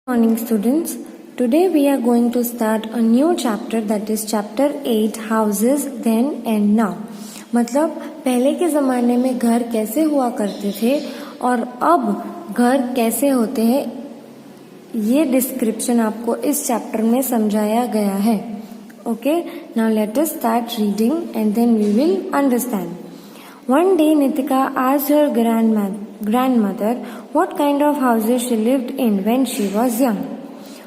Morning students, today we are going to start a new chapter, that is chapter 8 houses then and now. मतलब पहले के ज़माने में घर कैसे हुआ करते थे और अब घर कैसे होते हैं, ये डिस्क्रिप्शन आपको इस चैप्टर में समझाया गया है. Okay, now let us start reading and then we will understand. One day Nitika asked her grandmother what kind of houses she lived in when she was young.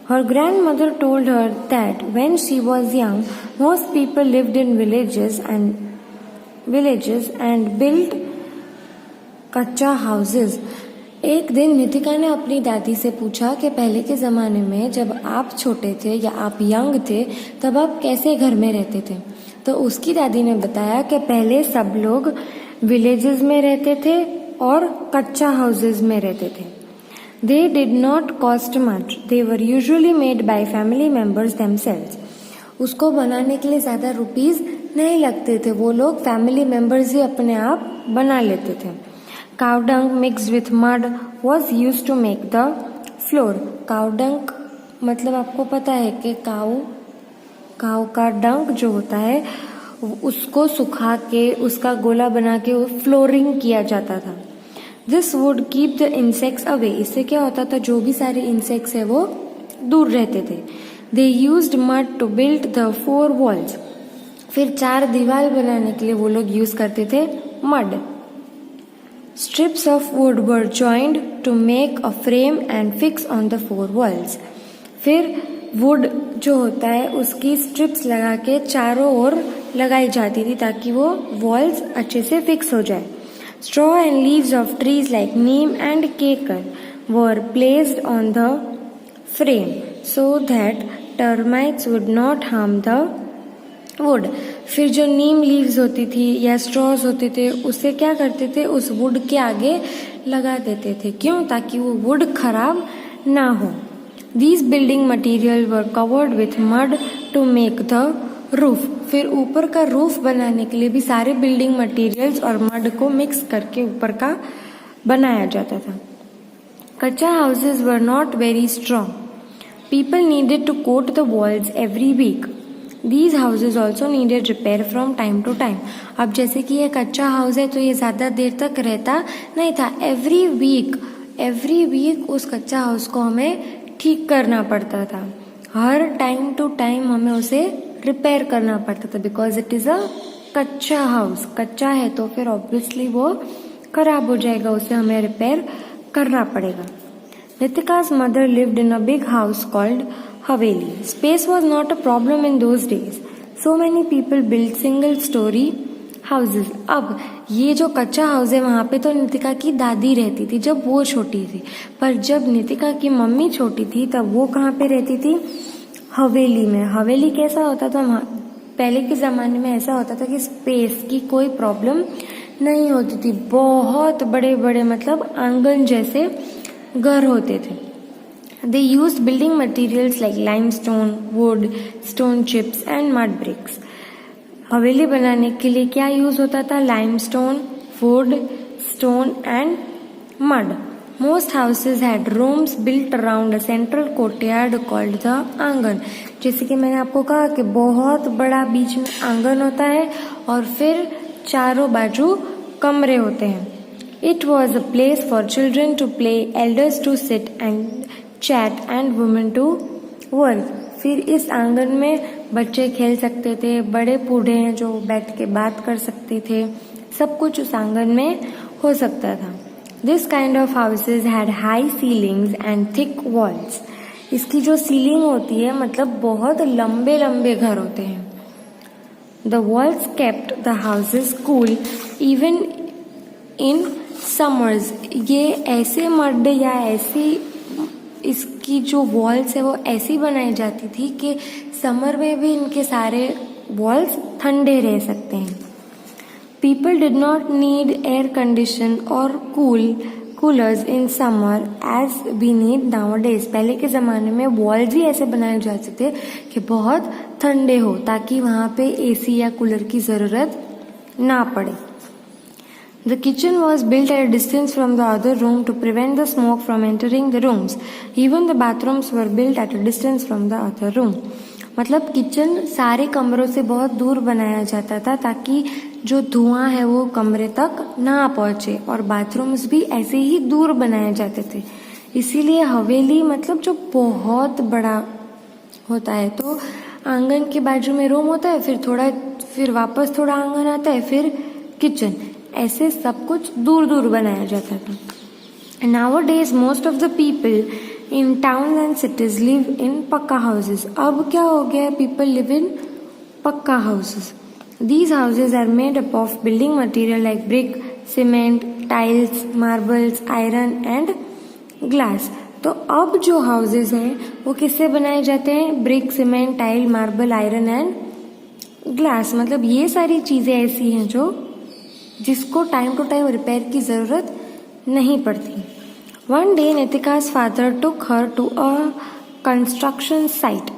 Her grandmother told her that when she was young, most people lived in villages and built कच्चा houses. एक दिन नितिका ने अपनी दादी से पूछा कि पहले के ज़माने में जब आप छोटे थे या आप यंग थे तब आप कैसे घर में रहते थे. तो उसकी दादी ने बताया कि पहले सब लोग विलेजेस में रहते थे और कच्चा हाउसेज में रहते थे. They did not cost much, they were usually made by family members themselves. उसको बनाने के लिए ज़्यादा रुपीस नहीं लगते थे, वो लोग फैमिली मेंबर्स ही अपने आप बना लेते थे. Cow dung mixed with mud was use to make the floor. Cow dung मतलब आपको पता है कि काऊ का डंक जो होता है उसको सुखा के उसका गोला बना के फ्लोरिंग किया जाता था. This would keep the insects away. इससे क्या होता था, जो भी सारे इंसेक्ट्स है वो दूर रहते थे. They used mud to build the 4 walls. फिर 4 दीवार बनाने के लिए वो लोग यूज करते थे mud. Strips of wood were joined to make a frame and fix on the 4 walls. फिर वुड जो होता है उसकी स्ट्रिप्स लगा के चारों ओर लगाई जाती थी ताकि वो वॉल्स अच्छे से फिक्स हो जाए. Straw and leaves of trees like neem and kikar were placed on the frame so that termites would not harm the wood. फिर जो नीम लीव्स होती थी या स्ट्रॉज होते थे उसे क्या करते थे, उस वुड के आगे लगा देते थे. क्यों? ताकि वो वुड खराब ना हो. These building materials were covered with mud to make the roof. फिर ऊपर का रूफ बनाने के लिए भी सारे बिल्डिंग मटेरियल्स और मड को मिक्स करके ऊपर का बनाया जाता था. Kachcha houses were not very strong. People needed to coat the walls every week. These houses also needed repair from time to time. अब जैसे कि ये कच्चा हाउस है तो ये ज़्यादा देर तक रहता नहीं था. एवरी वीक उस कच्चा हाउस को हमें ठीक करना पड़ता था. हर टाइम टू टाइम हमें उसे रिपेयर करना पड़ता था बिकॉज इट इज़ अ कच्चा हाउस. कच्चा है तो फिर ऑब्वियसली वो खराब हो जाएगा, उसे हमें रिपेयर करना पड़ेगा. नितिका's mother lived in a big house called Haveli. Space was not a problem in those days. So many people built single story houses. अब ये जो कच्चा हाउस है वहाँ पे तो नितिका की दादी रहती थी जब वो छोटी थी, पर जब नितिका की मम्मी छोटी थी तब वो कहाँ पे रहती थी? हवेली में. हवेली कैसा होता था? पहले के ज़माने में ऐसा होता था कि स्पेस की कोई प्रॉब्लम नहीं होती थी. बहुत बड़े बड़े मतलब आंगन जैसे घर होते थे. They used building materials like limestone, would, stone chips and mud bricks. हवेली बनाने के लिए क्या यूज होता था? Limestone, would, stone and mud. Most houses had rooms built around a central courtyard called the आंगन. जैसे कि मैंने आपको कहा कि बहुत बड़ा बीच में आंगन होता है और फिर चारों बाजू कमरे होते हैं. It was a place for children to play, elders to sit and chat and women to work. फिर इस आंगन में बच्चे खेल सकते थे, बड़े बूढ़े हैं जो बैठ के बात कर सकते थे, सब कुछ उस आंगन में हो सकता था. This kind of houses had high ceilings and thick walls. इसकी जो सीलिंग होती है मतलब बहुत लंबे लंबे घर होते हैं. The walls kept the houses cool even in summers. ये ऐसे मड या ऐसी इसकी जो वॉल्स है वो ऐसी बनाई जाती थी कि समर में भी इनके सारे वॉल्स ठंडे रह सकते हैं. People did not need air condition और coolers in summer as we need nowadays. पहले के ज़माने में वॉल्स भी ऐसे बनाए जाते थे कि बहुत ठंडे हो ताकि वहाँ पे एसी या कूलर की ज़रूरत ना पड़े. The kitchen was built at a distance from the other room to prevent the smoke from entering the rooms. Even the bathrooms were built at a distance from the other room. मतलब kitchen सारे कमरों से बहुत दूर बनाया जाता था ताकि जो धुआं है वो कमरे तक ना पहुंचे, और बाथरूम्स भी ऐसे ही दूर बनाए जाते थे। इसीलिए हवेली मतलब जो बहुत बड़ा होता है, तो आंगन के बाजू में रूम होता है, फिर वापस थोड़ा आंगन आता है, फिर किचन, ऐसे सब कुछ दूर दूर बनाया जाता था। Nowadays most of the people in towns and cities live in पक्का houses. अब क्या हो गया, people live in पक्का houses. These houses are made up of building material like brick, cement, tiles, marbles, iron and glass. तो अब जो houses हैं वो किससे बनाए जाते हैं? Brick, cement, tile, marble, iron and glass. मतलब ये सारी चीजें ऐसी हैं जिसको टाइम टू टाइम रिपेयर की जरूरत नहीं पड़ती। One day Nitika's father took her to a construction site.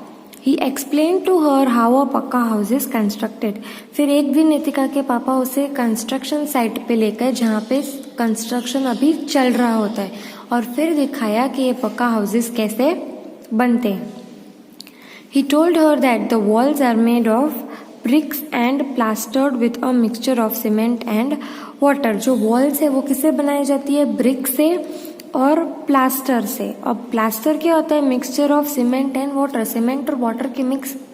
He explained to her how a पक्का हाउस इज कंस्ट्रक्टेड। फिर एक दिन नितिका के पापा उसे कंस्ट्रक्शन साइट पे लेकर, जहाँ पे कंस्ट्रक्शन अभी चल रहा होता है, और फिर दिखाया कि ये पक्का हाउसेस कैसे बनते हैं। He told her that the walls are made of bricks and plastered with a mixture of cement and water. जो walls है वो किससे बनाई जाती है? ब्रिक से और प्लास्टर से। अब प्लास्टर क्या होता है? Mixture of cement and water. Cement और वाटर के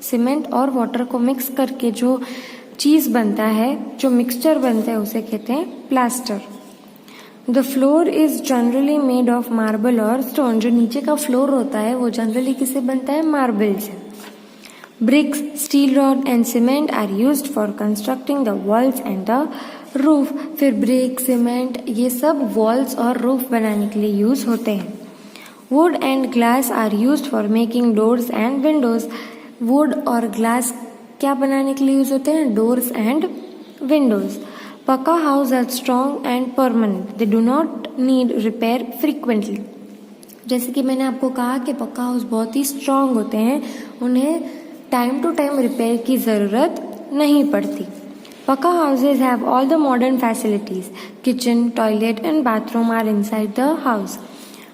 सीमेंट और वाटर को मिक्स करके जो चीज बनता है, जो मिक्सचर बनता है, उसे कहते हैं plaster. The floor is generally made of marble और स्टोन। जो नीचे का फ्लोर होता है वो जनरली किससे बनता है? मार्बल से। Bricks, steel rod and cement are used for constructing the walls and the roof. फिर ब्रिक, सीमेंट, ये सब वॉल्स और रूफ बनाने के लिए यूज होते हैं। Wood and glass are used for making doors and windows. Wood और ग्लास क्या बनाने के लिए यूज होते हैं? Doors and windows. Pucca house are strong and permanent, they do not need repair frequently. जैसे कि मैंने आपको कहा कि पक्का हाउस बहुत ही स्ट्रॉन्ग होते हैं, उन्हें टाइम टू टाइम रिपेयर की ज़रूरत नहीं पड़ती। Pucca houses have all the modern facilities, kitchen, toilet and bathroom are inside the house.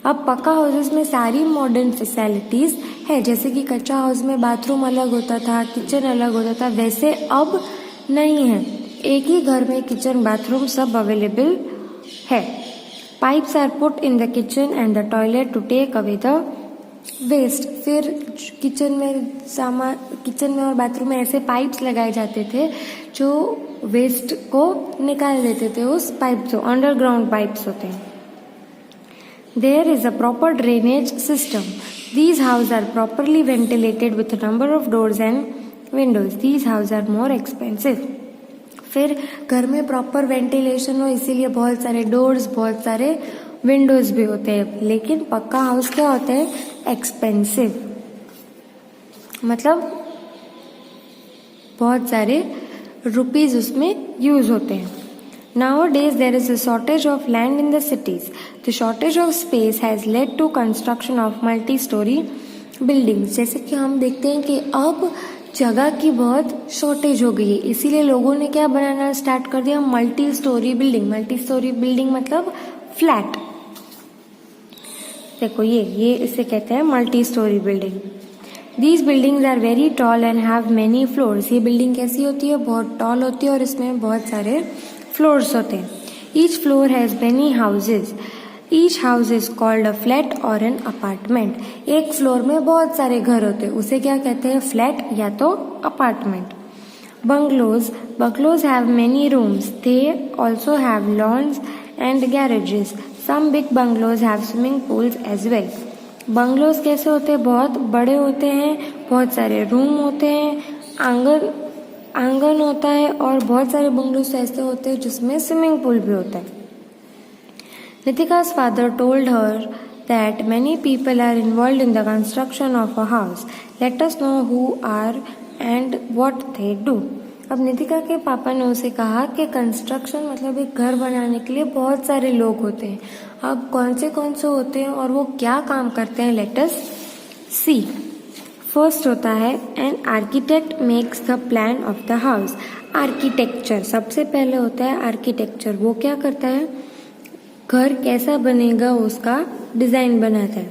अब पक्का हाउसेज में सारी मॉडर्न फैसिलिटीज है। जैसे कि कच्चा हाउस में बाथरूम अलग होता था, किचन अलग होता था, वैसे अब नहीं है। एक ही घर में किचन, बाथरूम सब अवेलेबल है। Pipes are put in the kitchen and the toilet to take away the waste. फिर किचन में और बाथरूम में ऐसे पाइप्स लगाए जाते थे जो वेस्ट को निकाल देते थे उस पाइप से। अंडरग्राउंड पाइप्स होते हैं। There is a proper drainage system. These house are properly ventilated with a number of doors and windows. These house are more expensive. फिर घर में प्रॉपर वेंटिलेशन हो, इसीलिए बहुत सारे डोर्स, बहुत सारे विंडोज भी होते हैं। लेकिन पक्का हाउस क्या होते हैं? एक्सपेंसिव, मतलब बहुत सारे रुपीज उसमें यूज होते हैं। Nowadays there is a shortage of land in the cities. The shortage of space has led to construction of multi-story buildings. जैसे कि हम देखते हैं कि अब जगह की बहुत शॉर्टेज हो गई है, इसीलिए लोगों ने क्या बनाना स्टार्ट कर दिया? Multi storey building. Multi storey building मतलब फ्लैट। देखो ये इसे कहते हैं multi storey building. These buildings are very tall and have many floors. ये बिल्डिंग कैसी होती है? बहुत टॉल होती है और इसमें बहुत सारे फ्लोर्स होते हैं। Each floor has many houses. Each house is called a flat और एन अपार्टमेंट। एक फ्लोर में बहुत सारे घर होते हैं, उसे क्या कहते हैं? फ्लैट या तो apartment. Bungalows have many rooms. They also have lawns and garages. Some big bungalows have swimming pools as well. Bungalows कैसे होते हैं? बहुत बड़े होते हैं, बहुत सारे रूम होते हैं, आंगन होता है, और बहुत सारे बंगलोज ऐसे होते हैं जिसमें स्विमिंग पूल भी होता है। Nitika's father told her that many people are involved in the construction of a house. Let us know who are and what they do. अब नितिका के पापा ने उसे कहा कि कंस्ट्रक्शन मतलब एक घर बनाने के लिए बहुत सारे लोग होते हैं। अब कौन से होते हैं और वो क्या काम करते हैं? लेट अस सी। फर्स्ट होता है an architect makes the plan of the house. Architecture सबसे पहले होता है आर्किटेक्चर। वो क्या करता है, घर कैसा बनेगा उसका डिजाइन बनाता है।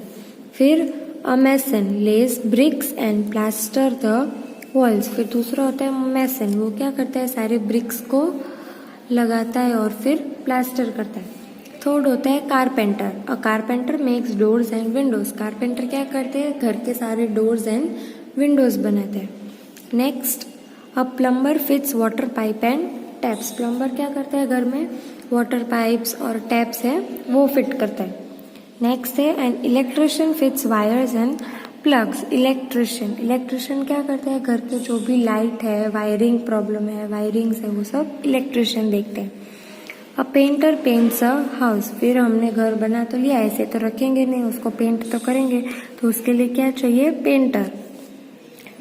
फिर a mason lays bricks and plaster the walls. फिर दूसरा होता है मैसन, वो क्या करता है, सारे ब्रिक्स को लगाता है और फिर प्लास्टर करता है। थर्ड होता है carpenter. A carpenter makes doors and Windows. Carpenter क्या करते हैं, घर के सारे डोर्स एंड विंडोज बनाते हैं। Next a plumber fits water pipe and taps. Plumber क्या करता है, घर में वाटर पाइप्स और टैप्स है वो फिट करता है। नेक्स्ट है an electrician fits wires and plugs. Electrician क्या करता है, घर के जो भी लाइट है, वायरिंग प्रॉब्लम है, वायरिंग्स है, वो सब इलेक्ट्रिशियन देखते हैं। A painter paints a house. फिर हमने घर बना तो लिया, ऐसे तो रखेंगे नहीं, उसको पेंट तो करेंगे, तो उसके लिए क्या चाहिए, painter.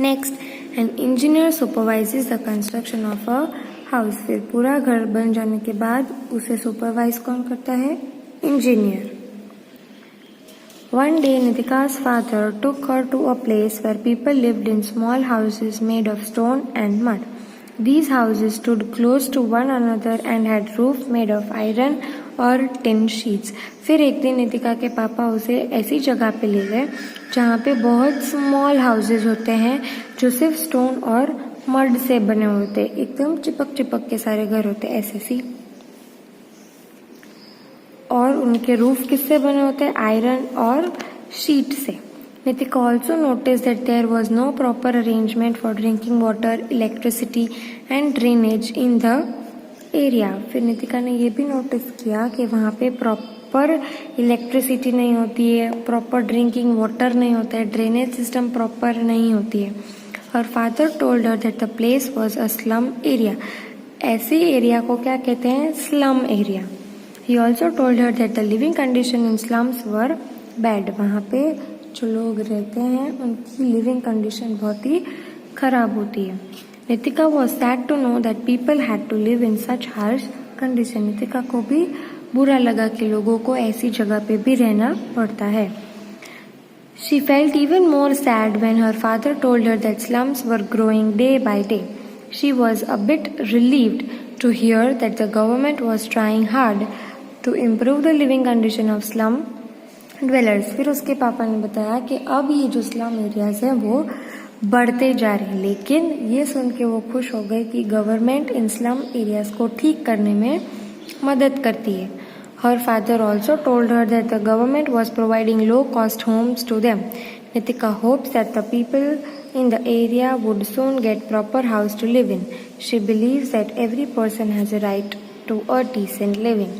Next an engineer supervises the construction of a house. फिर पूरा घर बन जाने के बाद उसे सुपरवाइज कौन करता है, engineer. One day Nitika's father took her to a place where people lived in small houses made of stone and mud. These houses stood close to one another and had roof made of iron और tin sheets. फिर एक दिन नितिका के पापा उसे ऐसी जगह पे ले गए जहाँ पे बहुत स्मॉल हाउसेज होते हैं जो सिर्फ स्टोन और मड से बने होते, एकदम चिपक चिपक के सारे घर होते ऐसे सी, और उनके रूफ किससे बने होते हैं, आयरन और शीट से। Nitika also notice that there was no proper arrangement for drinking water, electricity and drainage in the area. फिर नितिका ने ये भी नोटिस किया कि वहाँ पे प्रॉपर इलेक्ट्रिसिटी नहीं होती है, प्रॉपर ड्रिंकिंग वाटर नहीं होता है, ड्रेनेज सिस्टम प्रॉपर नहीं होती है। Her father told her that the place was a slum area. ऐसे एरिया को क्या कहते हैं, slum area. He also told her that the living condition in slums were bad. वहाँ पे जो लोग रहते हैं उनकी लिविंग कंडीशन बहुत ही खराब होती है। Nitika was sad to know that people had to live in such harsh condition. Nitika को भी बुरा लगा कि लोगों को ऐसी जगह पे भी रहना पड़ता है। She felt even more sad when her father told her that slums were growing day by day. She was a bit relieved to hear that the government was trying hard to improve the living condition of slum dwellers. फिर उसके पापा ने बताया कि अब ये जो slum areas हैं वो बढ़ते जा रहे हैं, लेकिन ये सुन के वो खुश हो गए कि गवर्नमेंट इन स्लम एरियाज को ठीक करने में मदद करती है। Her father also told her that the government was providing low cost homes to them. Nitika hopes that the people in the area would soon get proper house to live in. She believes that every person has a right to a decent living.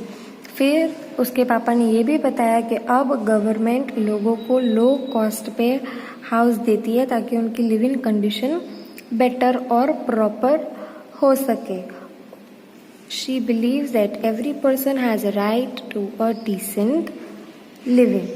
फिर उसके पापा ने ये भी बताया कि अब government लोगों को लो कॉस्ट पे हाउस देती है ताकि उनकी लिविंग कंडीशन बेटर और प्रॉपर हो सके। She believes that every person has a right to a decent living.